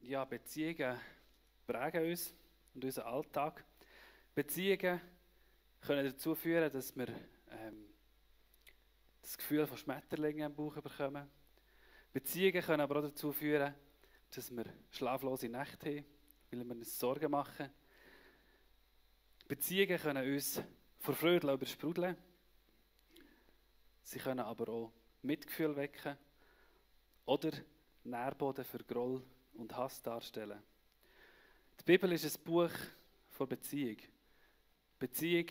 Ja, Beziehungen prägen uns und unseren Alltag. Beziehungen können dazu führen, dass wir das Gefühl von Schmetterlingen im Bauch bekommen. Beziehungen können aber auch dazu führen, dass wir schlaflose Nächte haben, weil wir uns Sorgen machen. Beziehungen können uns vor Freude übersprudeln. Sie können aber auch Mitgefühl wecken oder Nährboden für Groll und Hass darstellen. Die Bibel ist ein Buch von Beziehung. Beziehung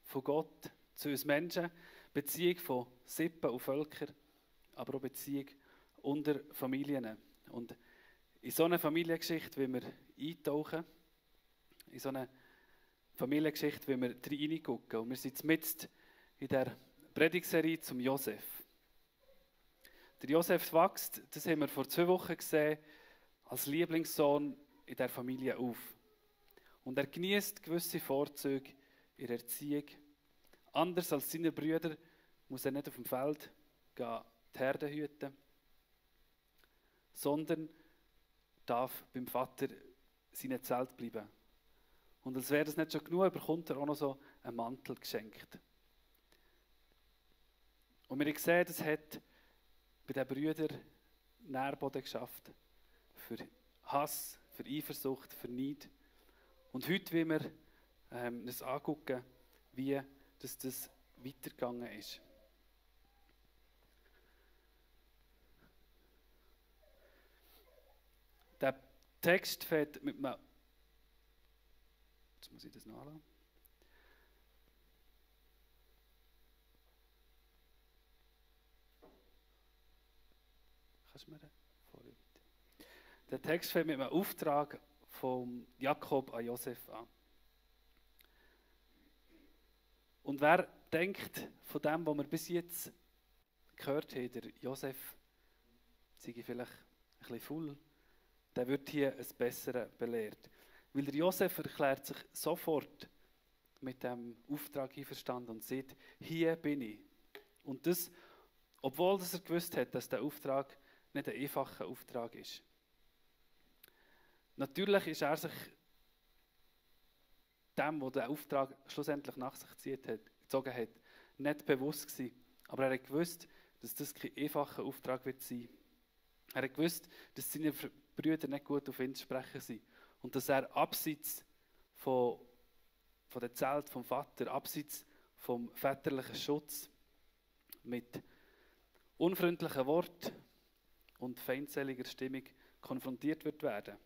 von Gott zu uns Menschen, Beziehung von Sippen und Völkern, aber auch Beziehung unter Familien. Und in so eine Familiengeschichte, wie wir eintauchen, in so eine Familiengeschichte, wie wir reingucken. Und wir sind mitten in der Predigtserie zum Josef. Der Josef wächst, das haben wir vor 2 Wochen gesehen, als Lieblingssohn in der Familie auf. Und er genießt gewisse Vorzüge in der Erziehung. Anders als seine Brüder muss er nicht auf dem Feld gehen, die Herde hüten, sondern darf beim Vater seinem Zelt bleiben. Und als wäre das nicht schon genug, bekommt er auch noch so einen Mantel geschenkt. Und wir haben gesehen, das hat bei den Brüdern Nährboden geschafft. Für Hass, für Eifersucht, für Neid. Und heute wollen wir uns angucken, wie das weitergegangen ist. Der Text fängt mit einem... Jetzt muss ich das nachladen. Kannst du mir den vorlesen? Der Text fängt mit einem Auftrag von Jakob an Josef an. Und wer denkt von dem, was wir bis jetzt gehört haben, der Josef sei vielleicht ein bisschen faul, der wird hier ein Besseres belehrt. Weil der Josef erklärt sich sofort mit dem Auftrag einverstanden und sagt, hier bin ich. Und das, obwohl er gewusst hat, dass der Auftrag nicht ein einfacher Auftrag ist. Natürlich ist er sich dem, der den Auftrag schlussendlich nach sich gezogen hat, nicht bewusst gewesen. Aber er hat gewusst, dass das kein einfacher Auftrag wird sein. Er hat gewusst, dass seine Brüder nicht gut auf ihn zu sprechen sind. Und dass er abseits von der Zelt vom Vater, abseits vom väterlichen Schutz, mit unfreundlichen Worten und feindseliger Stimmung konfrontiert wird werden.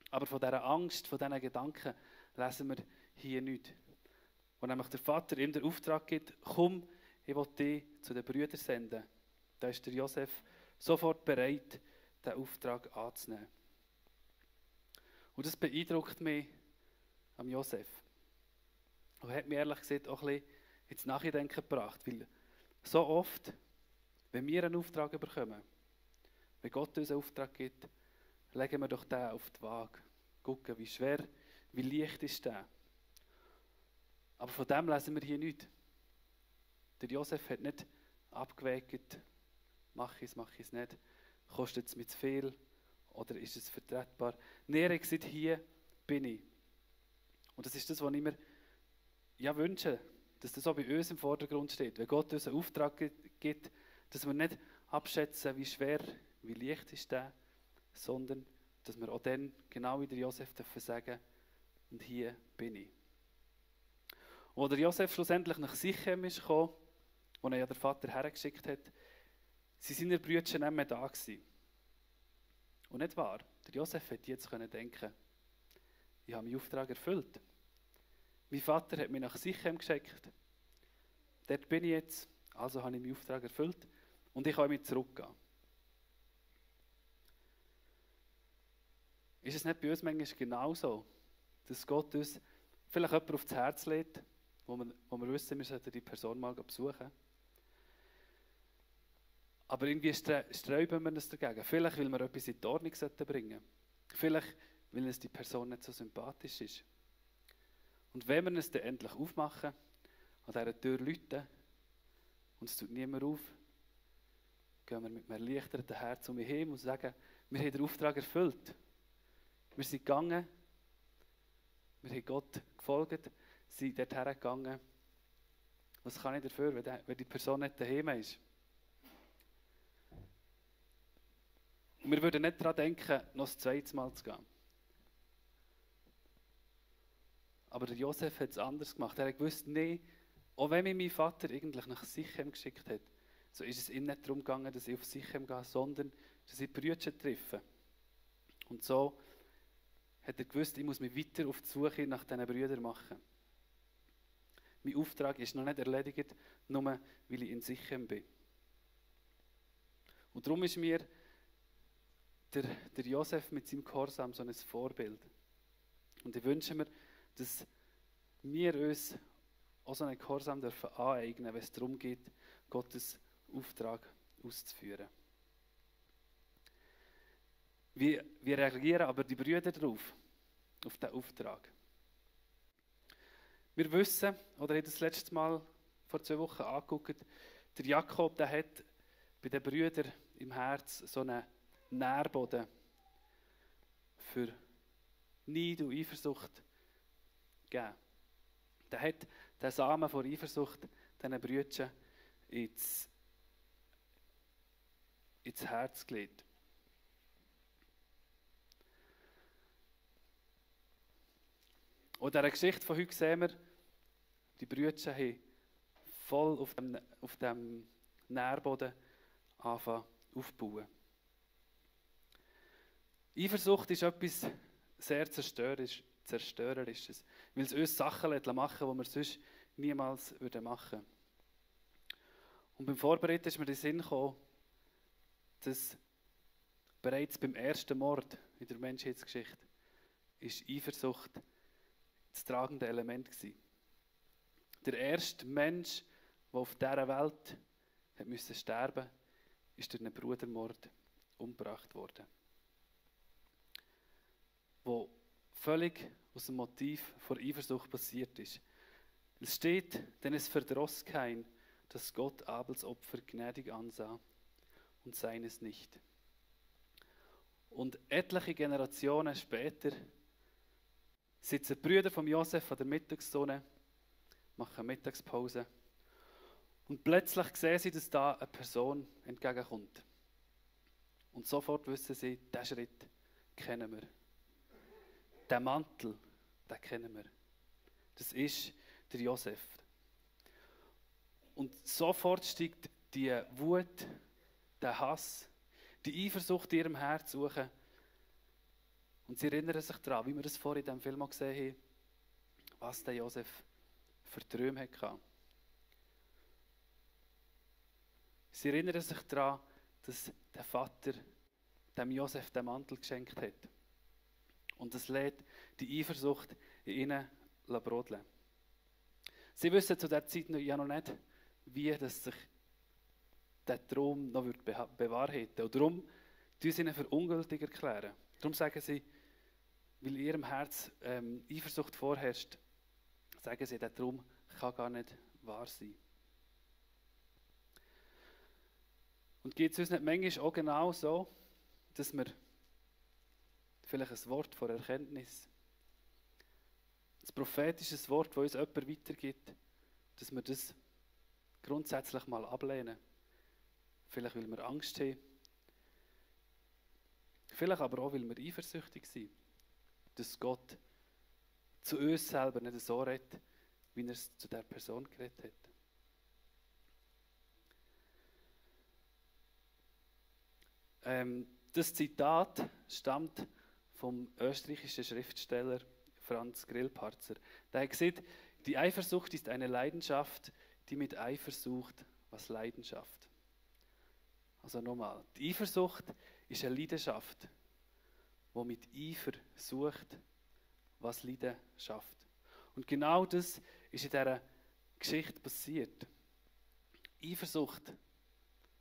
Aber von dieser Angst, von diesen Gedanken lesen wir hier nichts. Wo nämlich der Vater ihm den Auftrag gibt, komm, ich will dich zu den Brüdern senden. Da ist der Josef sofort bereit, den Auftrag anzunehmen. Und das beeindruckt mich am Josef. Und hat mich ehrlich gesagt auch ein bisschen ins Nachdenken gebracht. Weil so oft, wenn wir einen Auftrag bekommen, wenn Gott uns einen Auftrag gibt, legen wir doch den auf die Waage. Gucken, wie schwer, wie leicht ist der. Aber von dem lesen wir hier nichts. Der Josef hat nicht abgewägt, mache ich es nicht, kostet es mir zu viel oder ist es vertretbar. Nein, er hat gesagt, hier bin ich. Und das ist das, was ich mir wünsche, dass das auch bei uns im Vordergrund steht. Wenn Gott uns einen Auftrag gibt, dass wir nicht abschätzen, wie schwer, wie leicht ist der, sondern dass wir auch dann, genau wie der Josef, dürfen sagen, und hier bin ich. Und als der Josef schlussendlich nach Sichem ist gekommen, wo er ja der Vater hergeschickt hat, waren seine Brüder nicht mehr da gewesen. Und nicht wahr? Der Josef hätte jetzt denken, ich habe meinen Auftrag erfüllt. Mein Vater hat mich nach Sichem geschickt. Dort bin ich jetzt, also habe ich meinen Auftrag erfüllt und ich kann mich zurückgehen. Ist es nicht bei uns manchmal genauso, dass Gott uns vielleicht jemanden aufs Herz legt, wo wir wissen, wir sollten die Person mal besuchen. Aber irgendwie sträuben wir uns dagegen. Vielleicht, weil wir etwas in die Ordnung bringen sollten. Vielleicht, weil uns die Person nicht so sympathisch ist. Und wenn wir uns dann endlich aufmachen, an dieser Tür läuten, und es tut niemand auf, gehen wir mit einem erleichterten Herz um mich heim und sagen, wir haben den Auftrag erfüllt. Wir sind gegangen, wir haben Gott gefolgt, sind dorthin gegangen. Was kann ich dafür, wenn die Person nicht daheim ist? Und wir würden nicht daran denken, noch das zweites Mal zu gehen. Aber der Josef hat es anders gemacht. Er hat gewusst, nee, auch wenn mich mein Vater eigentlich nach Sichem geschickt hat, so ist es ihm nicht darum gegangen, dass ich auf Sichem gehe, sondern dass ich Brüder treffe. Und so hat er gewusst, ich muss mich weiter auf die Suche nach diesen Brüdern machen. Mein Auftrag ist noch nicht erledigt, nur weil ich in Sichem bin. Und darum ist mir der Josef mit seinem Gehorsam so ein Vorbild. Und ich wünsche mir, dass wir uns auch so einen Gehorsam dürfen aneignen, wenn es darum geht, Gottes Auftrag auszuführen. Wie reagieren aber die Brüder darauf, auf diesen Auftrag? Wir wissen, oder ich habe das letzte Mal vor 2 Wochen angeguckt, der Jakob, der hat bei den Brüdern im Herz so einen Nährboden für Neid und Eifersucht gegeben. Der hat den Samen von Eifersucht diesen Brüdern ins Herz gelegt. Und in dieser Geschichte von heute sehen wir, die Brüder haben voll auf dem Nährboden anfangen aufbauen. Eifersucht ist etwas sehr Zerstörerisches, weil es uns Sachen machen, die wir sonst niemals machen würden. Und beim Vorbereiten ist mir in den Sinn gekommen, dass bereits beim ersten Mord in der Menschheitsgeschichte ist Eifersucht das tragende Element gewesen. Der erste Mensch, der auf dieser Welt musste sterben, ist durch einen Brudermord umgebracht worden. Wo völlig aus dem Motiv von Eifersucht passiert ist. Es steht, denn es verdross kein, dass Gott Abels Opfer gnädig ansah und seines nicht. Und etliche Generationen später sitzen die Brüder von Josef an der Mittagssonne, machen Mittagspause und plötzlich sehen sie, dass da eine Person entgegenkommt. Und sofort wissen sie, diesen Schritt kennen wir. Den Mantel, den kennen wir. Das ist der Josef. Und sofort steigt die Wut, der Hass, die Eifersucht in ihrem Herz suchen. Und sie erinnern sich daran, wie wir das vorhin in diesem Film auch gesehen haben, was der Josef für Träume hatte. Sie erinnern sich daran, dass der Vater dem Josef den Mantel geschenkt hat. Und das lässt die Eifersucht in ihnen brodeln. Sie wissen zu dieser Zeit ja noch nicht, wie das sich der Traum noch bewahrheiten. Und darum erklären sie ihn für ungültig erklären. Darum sagen sie, weil in ihrem Herz Eifersucht vorherrscht, sagen sie, der Traum kann gar nicht wahr sein. Und geht es uns nicht manchmal auch genau so, dass wir vielleicht ein Wort von Erkenntnis, ein prophetisches Wort, das uns jemand weitergibt, dass wir das grundsätzlich mal ablehnen. Vielleicht, weil wir Angst haben. Vielleicht aber auch, weil wir eifersüchtig sind. Dass Gott zu uns selber nicht so redet, wie er es zu der Person geredet hat. Das Zitat stammt vom österreichischen Schriftsteller Franz Grillparzer. Der hat gesagt, die Eifersucht ist eine Leidenschaft, die mit Eifer sucht, was Leidenschaft. Also nochmal, die Eifersucht ist eine Leidenschaft, die mit Eifer sucht, was Leiden schafft. Und genau das ist in dieser Geschichte passiert. Eifersucht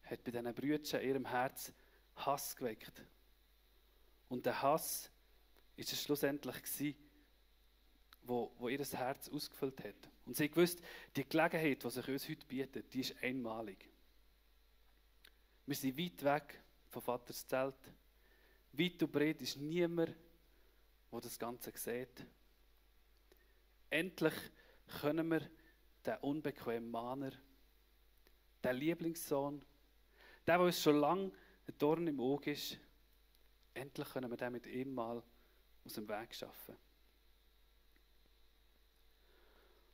hat bei diesen Brüdern in ihrem Herz Hass geweckt. Und der Hass ist es schlussendlich gewesen, wo ihr Herz ausgefüllt hat. Und sie gewusst, die Gelegenheit, die sich uns heute bietet, die ist einmalig. Wir sind weit weg von Vaters Zelt. Weit und breit ist niemand, der das Ganze sieht. Endlich können wir den unbequemen Mahner, den Lieblingssohn, der uns schon lange ein Dorn im Auge ist, endlich können wir den mit ihm mal aus dem Weg schaffen.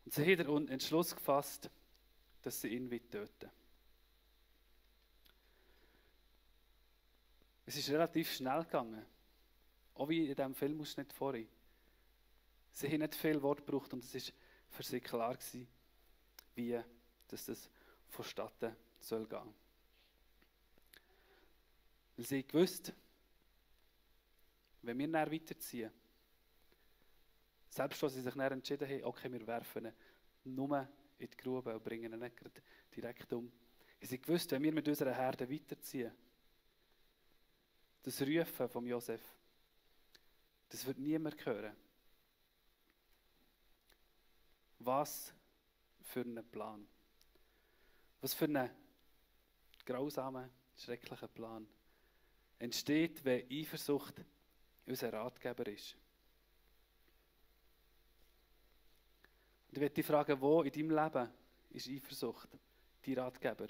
Und sie haben den Entschluss gefasst, dass sie ihn töten. Es ist relativ schnell gegangen, auch wie in diesem Filmausschnitt vorhin. Sie haben nicht viel Wort gebraucht und es war für sie klar gewesen, wie das vonstatten soll gehen. Weil sie gewusst, wenn wir dann weiterziehen, selbst als sie sich dann entschieden haben, okay, wir werfen ihn nur in die Grube und bringen ihn nicht direkt um, haben sie gewusst, wenn wir mit unserer Herde weiterziehen, das Rufen von Josef, das wird niemand hören. Was für einen Plan. Was für einen grausamen, schrecklichen Plan entsteht, wenn Eifersucht unser Ratgeber ist. Und ich möchte dich fragen, wo in deinem Leben ist Eifersucht dein Ratgeber?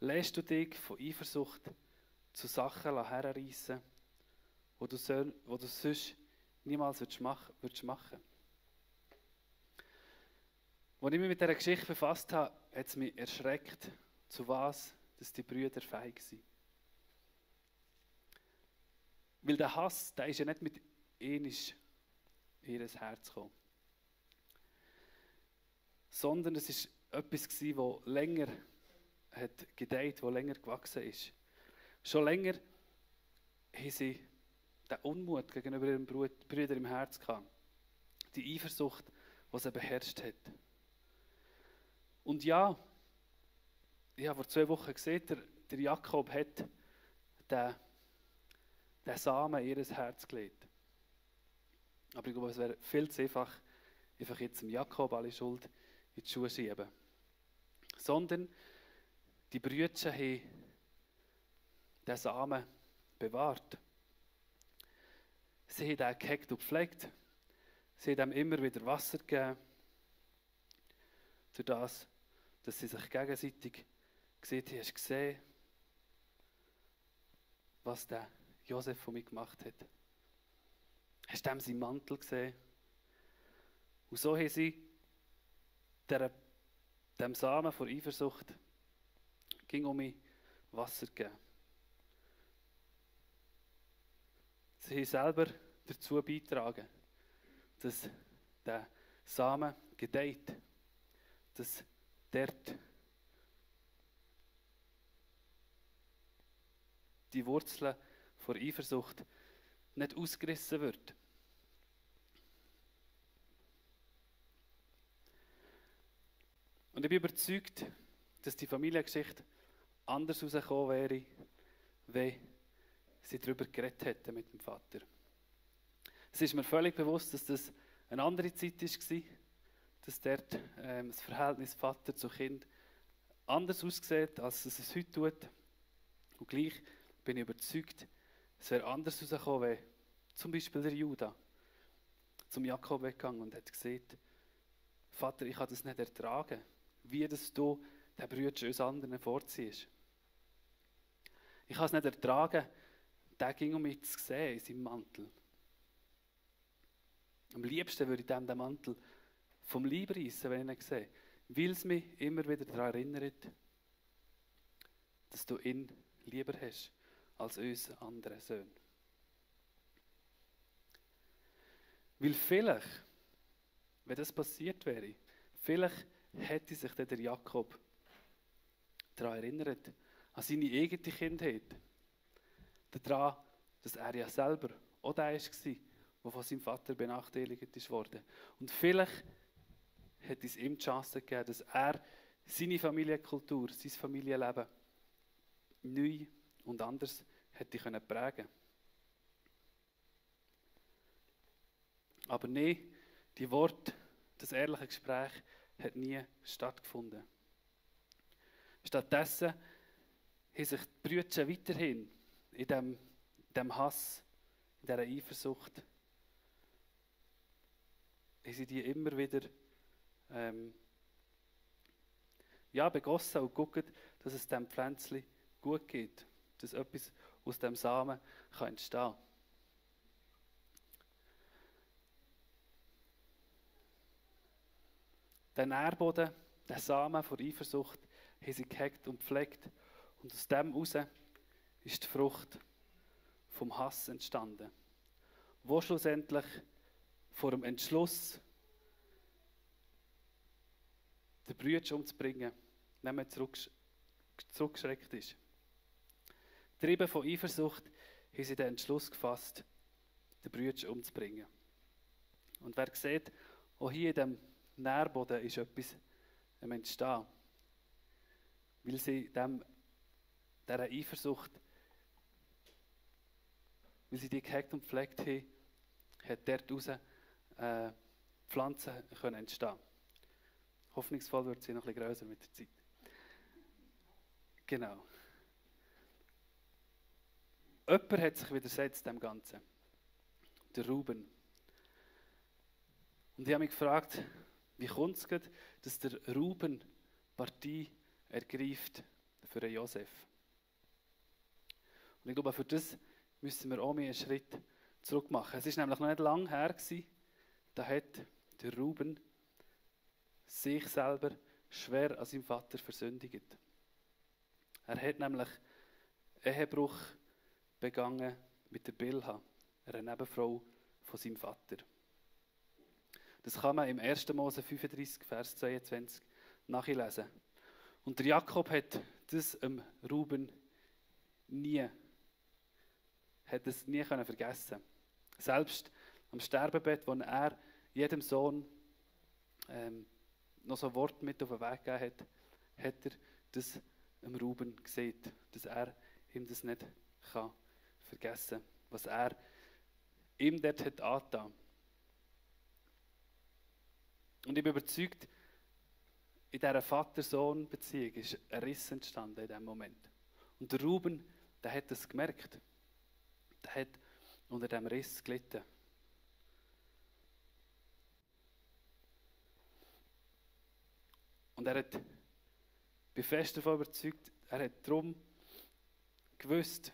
Lässt du dich von Eifersucht zu Sachen herreissen, die du sonst niemals machen würdest? Als ich mich mit dieser Geschichte befasst habe, hat es mich erschreckt, zu was dass die Brüder fähig sind. Weil der Hass, der ist ja nicht mit ihnen in ihr Herz gekommen. Sondern es war etwas, das länger hat gedeiht, das länger gewachsen ist. Schon länger haben sie den Unmut gegenüber ihren Brüdern im Herz gehabt. Die Eifersucht, die sie beherrscht hat. Und ja, ich habe vor 2 Wochen gesehen, der Jakob hat den Samen in ihr Herz gelegt. Aber ich glaube, es wäre viel zu einfach jetzt dem Jakob alle Schuld in die Schuhe schieben. Sondern die Brüder haben den Samen bewahrt. Sie haben ihn gehegt und gepflegt. Sie haben ihm immer wieder Wasser gegeben. Durch das, dass sie sich gegenseitig gesehen haben, hast du gesehen, was der Josef von mir gemacht hat. Hast du ihm seinen Mantel gesehen? Und so haben sie dem Samen vor Eifersucht ging um mich Wasser gegeben. Sie haben selber dazu beigetragen, dass der Samen gedeiht, dass dort die Wurzeln vor Eifersucht nicht ausgerissen wird. Und ich bin überzeugt, dass die Familiengeschichte anders herausgekommen wäre, wenn sie darüber geredet hätten mit dem Vater. Es ist mir völlig bewusst, dass das eine andere Zeit war, dass dort das Verhältnis Vater zu Kind anders aussieht, als es heute tut. Und gleich bin ich überzeugt, es wäre anders herausgekommen, wenn zum Beispiel der Judah zum Jakob weggegangen und hat gesagt, Vater, ich kann das nicht ertragen, wie dass du den Brüder uns anderen vorziehst. Ich kann es nicht ertragen, der ging um mich zu sehen in seinem Mantel. Am liebsten würde ich dem den Mantel vom Leib reissen, wenn ich ihn sehe, weil es mich immer wieder daran erinnert, dass du ihn lieber hast als uns anderen Söhne. Weil vielleicht, wenn das passiert wäre, vielleicht hätte sich der Jakob daran erinnert, an seine eigene Kindheit, daran, dass er ja selber auch der war, der von seinem Vater benachteiligt wurde. Und vielleicht hätte es ihm die Chance gegeben, dass er seine Familienkultur, sein Familienleben neu und anders hätte prägen können. Aber nein, die Worte, das ehrliche Gespräch hat nie stattgefunden. Stattdessen haben sich die Brüder weiterhin in dem Hass, in dieser Eifersucht haben sie die immer wieder begossen und geguckt, dass es dem Pflänzchen gut geht, dass etwas aus dem Samen kann entstehen kann. Den Nährboden, den Samen von Eifersucht, haben sie gehegt und gepflegt. Und aus dem heraus ist die Frucht vom Hass entstanden, wo schlussendlich vor dem Entschluss, den Bruder umzubringen, nicht mehr zurückgeschreckt ist. Getrieben von Eifersucht haben sie den Entschluss gefasst, den Bruder umzubringen. Und wer sieht, auch hier in diesem Nährboden ist etwas am Entstehen. Weil sie dieser Eifersucht, weil sie die gehegt und gepflegt haben, hat daraus Pflanzen können entstehen. Hoffnungsvoll wird sie noch ein bisschen grösser mit der Zeit. Genau. Jemand hat sich widersetzt dem Ganzen. Der Ruben. Und ich habe mich gefragt, wie kommt es, dass der Ruben Partie ergreift für den Josef? Und ich glaube, für das müssen wir auch einen Schritt zurück machen. Es ist nämlich noch nicht lange her gewesen, da hat der Ruben sich selber schwer an seinem Vater versündigt. Er hat nämlich Ehebruch begangen mit der Bilha, einer Nebenfrau von seinem Vater. Das kann man im 1. Mose 35, Vers 22 nachlesen. Und der Jakob hat das Ruben nie vergessen. Selbst am Sterbebett, wo er jedem Sohn noch so ein Wort mit auf den Weg gegeben hat, hat er das Ruben gesehen, dass er ihm das nicht vergessen kann, was er ihm dort hat angetan. Und ich bin überzeugt, in dieser Vater-Sohn-Beziehung ist ein Riss entstanden in diesem Moment. Und der Ruben, der hat das gemerkt. Der hat unter diesem Riss gelitten. Und ich bin fest davon überzeugt, er hat darum gewusst,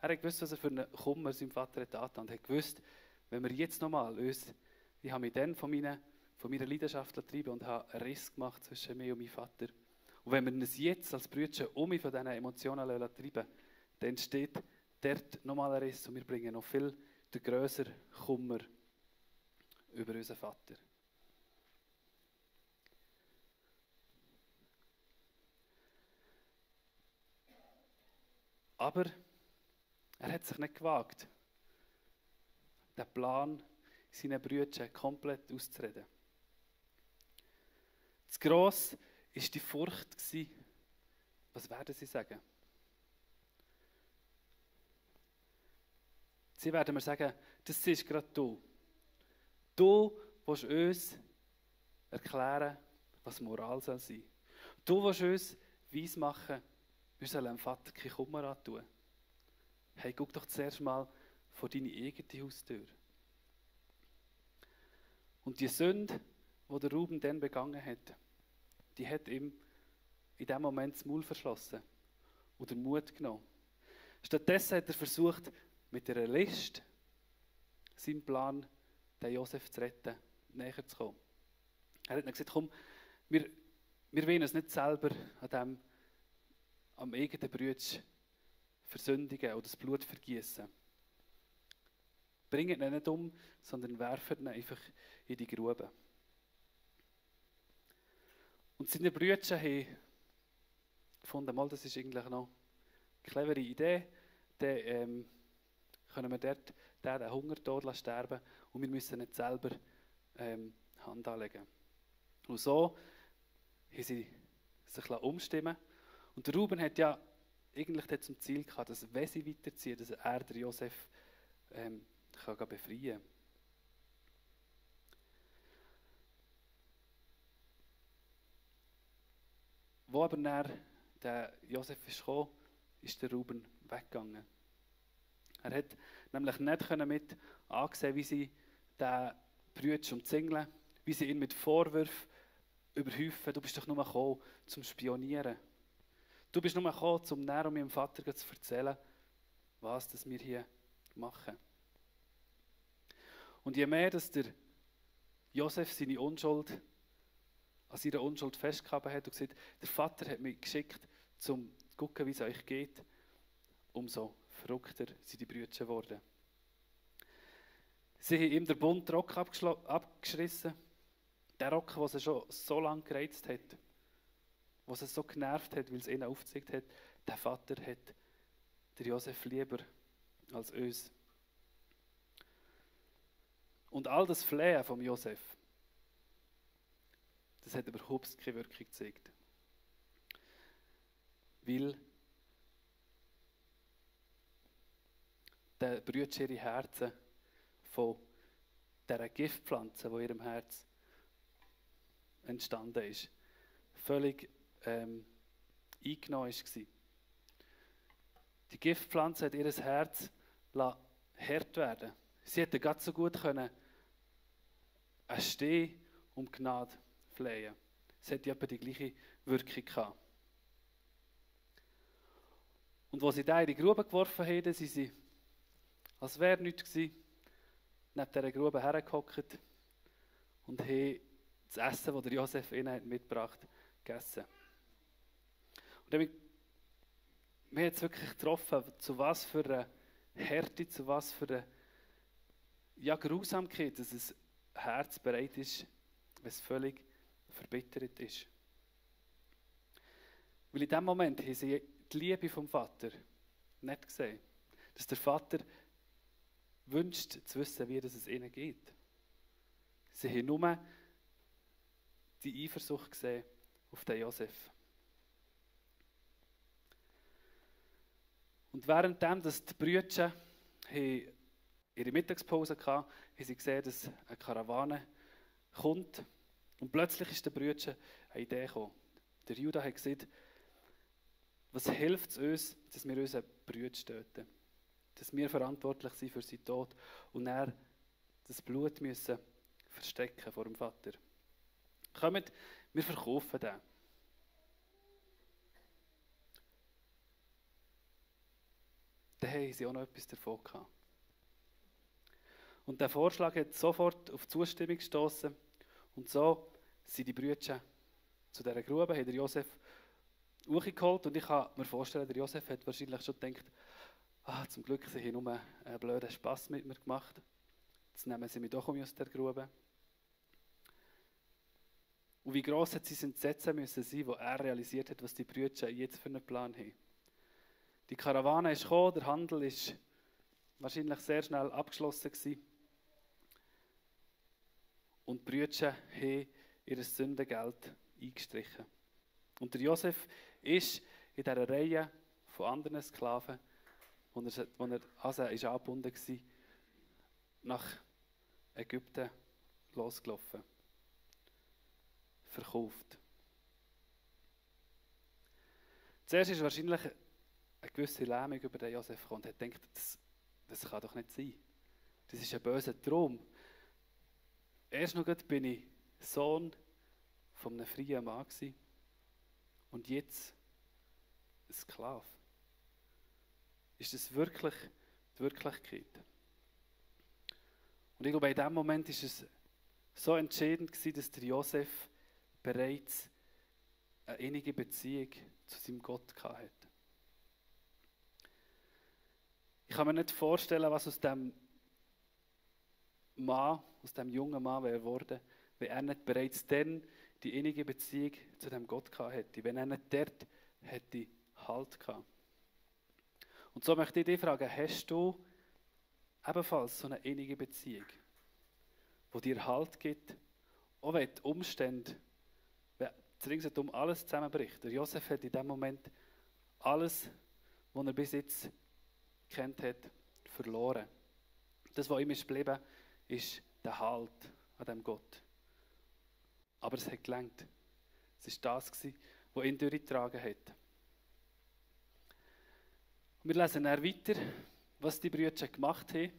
was er für einen Kummer seinem Vater hat angetan. Und er hat gewusst, wenn wir jetzt nochmal uns, ich habe mich dann von meiner Leidenschaft getrieben und habe einen Riss gemacht zwischen mir und meinem Vater. Und wenn wir uns jetzt als Brüder von diesen Emotionen treiben, dann entsteht dort nochmal ein Riss und wir bringen noch viel grösseren Kummer über unseren Vater. Aber er hat sich nicht gewagt, den Plan seinen Brüdern komplett auszureden. Zu gross war die Furcht. Was werden sie sagen? Sie werden mir sagen, das ist gerade du. Du willst uns erklären, was Moral sein soll. Du willst uns weismachen, wir sollen dem Vater keinen Kummer antun. Hey, guck doch zuerst mal vor deine eigene Haustür. Und die Sünde, die der Ruben dann begangen hat, die hat ihm in diesem Moment das Maul verschlossen und den Mut genommen. Stattdessen hat er versucht, mit einer List seinen Plan, den Josef zu retten, näher zu kommen. Er hat dann gesagt, komm, wir wollen uns nicht selber am eigenen Bruder versündigen oder das Blut vergießen. Bringt ihn nicht um, sondern werft ihn einfach in die Grube. Und seine Brüder haben gefunden, mal, das ist eigentlich noch eine clevere Idee, dann können wir dort den Hungertod sterben und wir müssen nicht selber Hand anlegen. Und so haben sie sich umstimmen. Und der Ruben hat ja eigentlich zum Ziel gehabt, dass wenn sie weiterziehen, dass er den Josef kann befreien kann. Wo aber der Josef ist gekommen, ist der Ruben weggegangen. Er hat nämlich nicht mit angesehen, wie sie den Brüder umzingeln, wie sie ihn mit Vorwürfen überhäufen. Du bist doch nur gekommen, zum Spionieren. Du bist nur gekommen, um näher um meinem Vater zu erzählen, was das wir hier machen. Und je mehr, dass der Josef seine Unschuld, an seiner Unschuld festgehalten hat und gesagt, der Vater hat mich geschickt, um zu gucken, wie es euch geht, umso verrückter sind die Brüder geworden. Sie haben ihm den bunten Rock abgeschrissen, den Rock, den sie schon so lange gereizt hat, was es so genervt hat, weil es ihnen aufgezeigt hat, der Vater hat der Josef lieber als uns. Und all das Flehen von Josef, das hat überhaupt keine Wirkung gezeigt. Weil die Brüder ihre Herzen von dieser Giftpflanze, die in ihrem Herz entstanden ist, völlig eingenommen war. Die Giftpflanze hat ihr Herz hart werden. Sie hätte ganz so gut können stehen um Gnade flehen. Es hätte etwa die gleiche Wirkung gehabt. Und als sie da in die Grube geworfen haben, sind sie, als wäre nichts gewesen, neben dieser Grube hergehockt und haben das Essen, das der Josef ihnen mitgebracht hat, gegessen. Und mich hat es wirklich getroffen, zu was für eine Härte, zu was für eine Grausamkeit, dass ein Herz bereit ist, wenn es völlig verbittert ist. Weil in dem Moment haben sie die Liebe vom Vater nicht gesehen. Dass der Vater wünscht zu wissen, wie es ihnen geht. Sie haben nur die Eifersucht gesehen auf den Josef. Und währenddem, dass die Brüder ihre Mittagspause hatten, haben sie gesehen, dass eine Karawane kommt. Und plötzlich ist den Brüdern eine Idee gekommen. Der Judah hat gesagt, was hilft es uns, dass wir unseren Brüder töten? Dass wir verantwortlich sind für seinen Tod und er das Blut müssen verstecken vor dem Vater. Kommt, wir verkaufen den. Dann haben sie auch noch etwas davon gehabt. Und der Vorschlag hat sofort auf Zustimmung gestoßen. Und so sind die Brüder zu dieser Grube, haben Josef hochgeholt. Und ich kann mir vorstellen, der Josef hat wahrscheinlich schon gedacht, zum Glück, sie haben nur einen blöden Spass mit mir gemacht. Jetzt nehmen sie mich doch aus der Grube. Und wie gross hat sein Entsetzen müssen sein, wo er realisiert hat, was die Brüder jetzt für einen Plan haben. Die Karawane ist gekommen, der Handel ist wahrscheinlich sehr schnell abgeschlossen gewesen. Und die Brüder haben ihr Sündengeld eingestrichen. Und der Josef ist in dieser Reihe von anderen Sklaven, wo er ist angebunden war, nach Ägypten losgelaufen. Verkauft. Zuerst ist wahrscheinlich eine gewisse Lähmung über den Josef gekommen und hat gedacht, das kann doch nicht sein. Das ist ein böser Traum. Erst noch bin ich Sohn von einem freien Mann gewesen und jetzt ein Sklave. Ist das wirklich die Wirklichkeit? Und ich glaube, in diesem Moment war es so entscheidend gewesen, dass der Josef bereits eine innige Beziehung zu seinem Gott hatte. Ich kann mir nicht vorstellen, was aus dem jungen Mann wäre geworden, wenn er nicht bereits dann die innige Beziehung zu dem Gott gehabt hätte, wenn er nicht dort hätte Halt gehabt. Und so möchte ich dich fragen, hast du ebenfalls so eine innige Beziehung, die dir Halt gibt, auch wenn die Umstände, wenn ringsherum alles zusammenbricht. Der Josef hat in dem Moment alles, was er bis jetzt kennt hat, verloren. Das, was ihm ist geblieben, ist der Halt an dem Gott. Aber es hat gelangt. Es war das, was ihn durchgetragen hat. Wir lesen dann weiter, was die Brüder gemacht haben.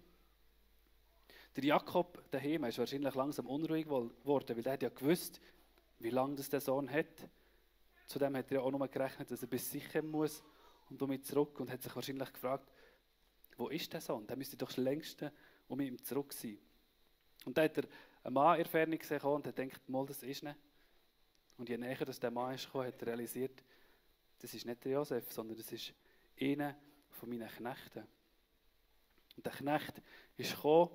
Der Jakob daheim ist wahrscheinlich langsam unruhig geworden, weil er hat ja gewusst, wie lange das der Sohn hat. Zudem hat er ja auch nur gerechnet, dass er bis Sichem muss und um ihn zurück und hat sich wahrscheinlich gefragt, wo ist der Sohn? Der müsste doch das längste um ihn zurück sein. Und dann hat er einen Mann in der Ferne gesehen und hat gedacht, mal, das ist nicht. Und je näher dass der Mann ist gekommen, hat er realisiert, das ist nicht der Josef, sondern das ist einer von meinen Knechten. Und der Knecht ist gekommen,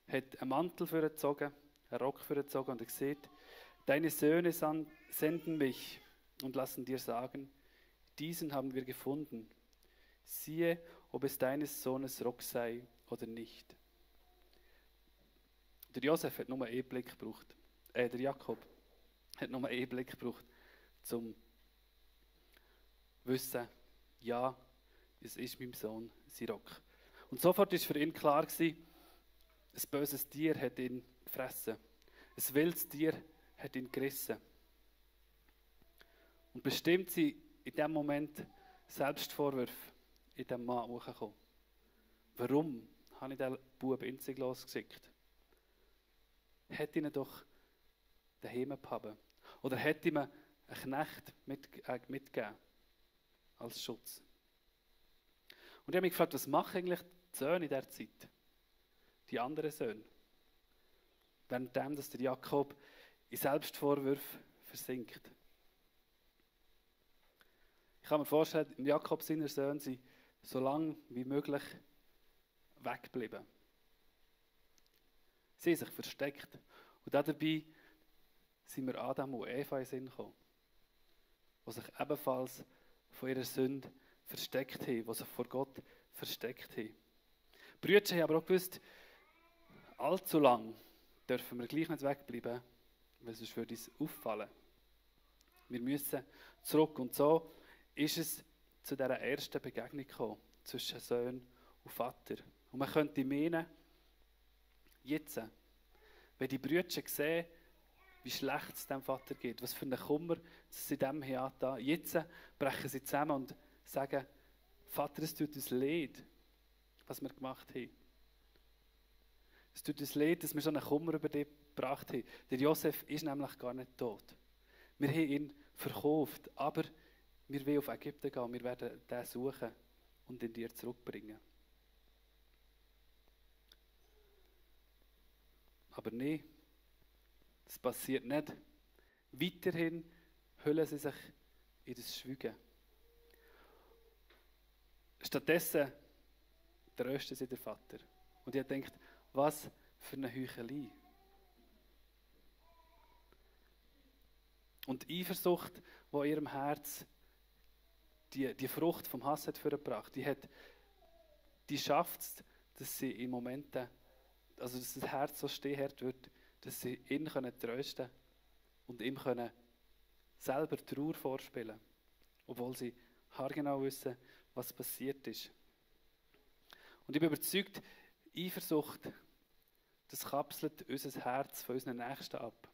hat einen Mantel vorgezogen, einen Rock vorgezogen und er sieht, deine Söhne senden mich und lassen dir sagen, diesen haben wir gefunden. Siehe, ob es deines Sohnes Rock sei oder nicht. Der Josef hat nur einen Blick gebraucht. Der Jakob hat nur einen Blick gebraucht, zum wissen, ja, es ist meinem Sohn sein Rock. Und sofort ist für ihn klar gewesen, ein böses Tier hat ihn gefressen. Ein wildes Tier hat ihn gerissen. Und bestimmt sind in diesem Moment Selbstvorwürfe in diesem Mann hochgekommen. Warum habe ich diesen Bub in sich losgeschickt? Hätte ich ihn doch daheim gehabt? Oder hätte ich ihm einen Knecht mitgegeben als Schutz? Und ich habe mich gefragt, was machen eigentlich die Söhne in dieser Zeit? Die anderen Söhne. Währenddem, dass der Jakob in Selbstvorwürfe versinkt. Ich kann mir vorstellen, Jakob seine Söhne sind so lange wie möglich weggeblieben. Sie haben sich versteckt. Und dabei sind wir Adam und Eva in den Sinn gekommen, die sich ebenfalls von ihrer Sünde versteckt haben, die sich vor Gott versteckt haben. Die Brüder haben aber auch gewusst, allzu lang dürfen wir gleich nicht wegbleiben, weil sonst würde uns auffallen. Wir müssen zurück. Und so ist es zu dieser ersten Begegnung gekommen, zwischen Sohn und Vater. Und man könnte meinen, jetzt, wenn die Brüder sehen, wie schlecht es dem Vater geht, was für einen Kummer sie dem haben, jetzt brechen sie zusammen und sagen, Vater, es tut uns leid, was wir gemacht haben. Es tut uns leid, dass wir so einen Kummer über dich gebracht haben. Der Josef ist nämlich gar nicht tot. Wir haben ihn verkauft, aber wir wollen auf Ägypten gehen, wir werden den suchen und ihn dir zurückbringen. Aber nein, das passiert nicht. Weiterhin hüllen sie sich in das Schweigen. Stattdessen trösten sie den Vater. Und er denkt, was für eine Heuchelei. Und die Eifersucht, die in ihrem Herz die Frucht vom Hass hat vorgebracht, die schafft es, dass sie in Momenten, also dass das Herz so stehhart wird, dass sie ihn trösten können und ihm selber Trauer vorspielen, obwohl sie haargenau wissen, was passiert ist. Und ich bin überzeugt, Eifersucht, das kapselt unser Herz von unseren Nächsten ab.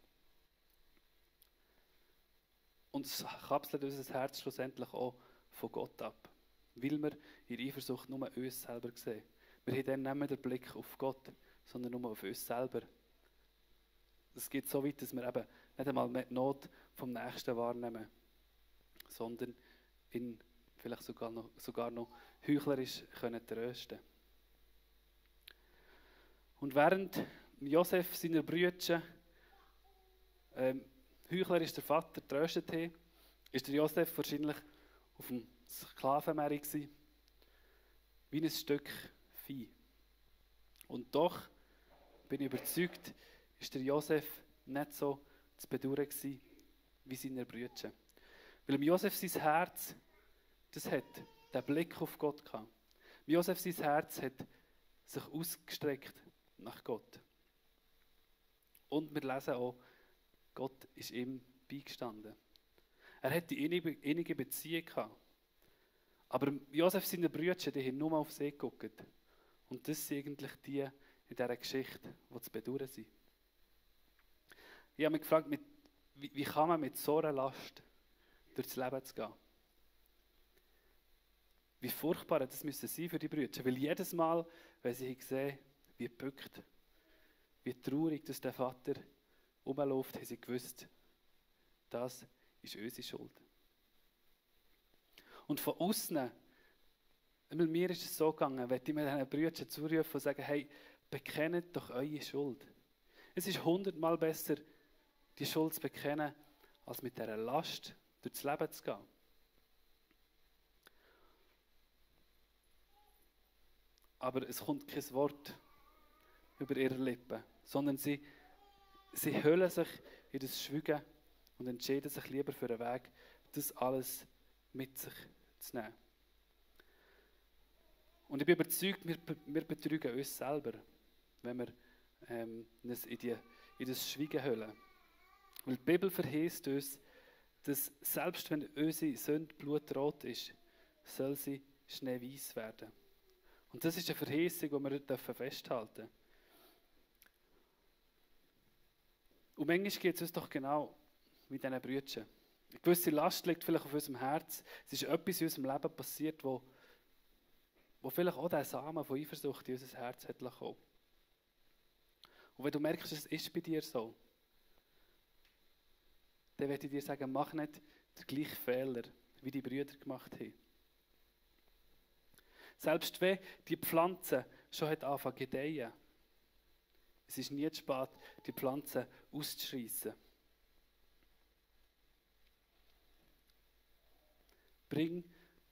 Und es kapselt unser Herz schlussendlich auch von Gott ab, weil wir in der Eifersucht nur uns selber sehen. Wir haben dann nicht mehr den Blick auf Gott, sondern nur auf uns selber. Es geht so weit, dass wir eben nicht einmal die Not vom Nächsten wahrnehmen, sondern ihn vielleicht sogar noch heuchlerisch können trösten. Und während Josef seiner Brüder heuchlerisch der Vater tröstet hat, ist der Josef wahrscheinlich auf dem Sklavenmarkt gewesen, wie ein Stück Vieh. Und doch bin ich überzeugt, ist der Josef nicht so zu bedauern gewesen, wie seine Brüder. Weil im Josef sein Herz, das hat den Blick auf Gott gehabt. Josef sein Herz hat sich ausgestreckt nach Gott. Und wir lesen auch, Gott ist ihm beigestanden. Er hat die innige Beziehung gehabt. Aber Josef seine Brüder, die haben nur auf sie geguckt. Und das sind eigentlich die in dieser Geschichte, die zu bedauern sind. Ich habe mich gefragt, wie kann man mit so einer Last durchs Leben gehen? Wie furchtbar das müssen sein für die Brüder. Weil jedes Mal, wenn sie sehen, wie gebückt, wie traurig dass der Vater rumläuft, haben sie gewusst, das ist unsere Schuld. Und von außen, mir ist es so gegangen, wenn ich mir diesen Brüdern zurufen und sagen, hey, bekennt doch eure Schuld. Es ist 100-mal besser, die Schuld zu bekennen, als mit dieser Last durchs Leben zu gehen. Aber es kommt kein Wort über ihre Lippen, sondern sie hüllen sich in das Schweigen und entscheiden sich lieber für einen Weg, das alles mit sich zu nehmen. Und ich bin überzeugt, wir betrügen uns selber, wenn wir uns in das Schweigen hüllen. Weil die Bibel verheißt uns, dass selbst wenn unsere Sünde blutrot ist, soll sie schneeweiß werden. Und das ist eine Verheißung, die wir festhalten dürfen. Und manchmal geht es uns doch genau wie diesen Brüdern. Eine gewisse Last liegt vielleicht auf unserem Herz. Es ist etwas in unserem Leben passiert, wo vielleicht auch der Samen von Eifersucht in unser Herz hat kommen. Und wenn du merkst, es ist bei dir so, dann werde ich dir sagen, mach nicht den gleichen Fehler, wie die Brüder gemacht haben. Selbst wenn die Pflanze schon angefangen zu gedeihen, es ist nie zu spät, die Pflanze auszuschreissen. Bring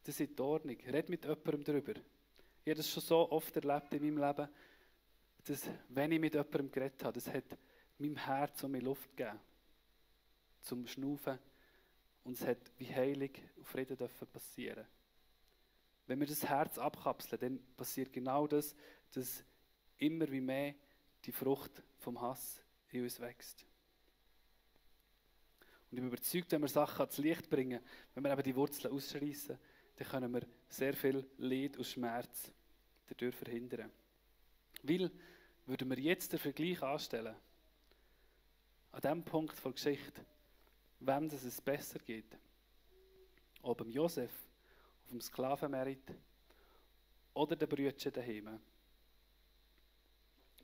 das in die Ordnung. Red mit jemandem darüber. Ich habe das schon so oft erlebt in meinem Leben, dass, wenn ich mit jemandem geredet habe, das hat meinem Herz um Luft gegeben, zum Schnaufen. Und es hat wie Heilung und Frieden passieren. Wenn wir das Herz abkapseln, dann passiert genau das, dass immer wie mehr die Frucht vom Hass in uns wächst. Und ich bin überzeugt, wenn wir Sachen ans Licht bringen, wenn wir eben die Wurzeln ausschreissen, dann können wir sehr viel Leid und Schmerz dadurch verhindern. Weil, würden wir jetzt den Vergleich anstellen, an diesem Punkt der Geschichte, wem es besser geht, ob dem Josef, auf dem Sklavenmerit oder den Brüdern daheim,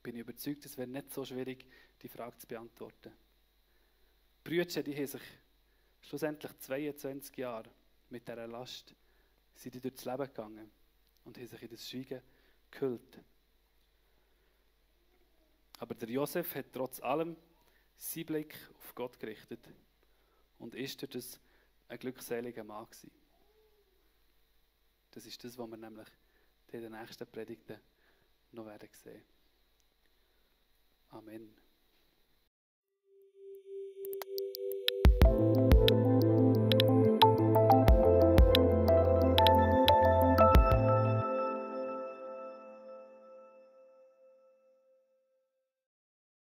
bin ich überzeugt, es wäre nicht so schwierig, die Frage zu beantworten. Die Brüder, die haben sich schlussendlich 22 Jahre mit dieser Last sind die durchs Leben gegangen und haben sich in das Schweigen gehüllt. Aber der Josef hat trotz allem seinen Blick auf Gott gerichtet und ist durch das ein glückseliger Mann gewesen. Das ist das, was wir nämlich in den nächsten Predigten noch werden sehen. Amen.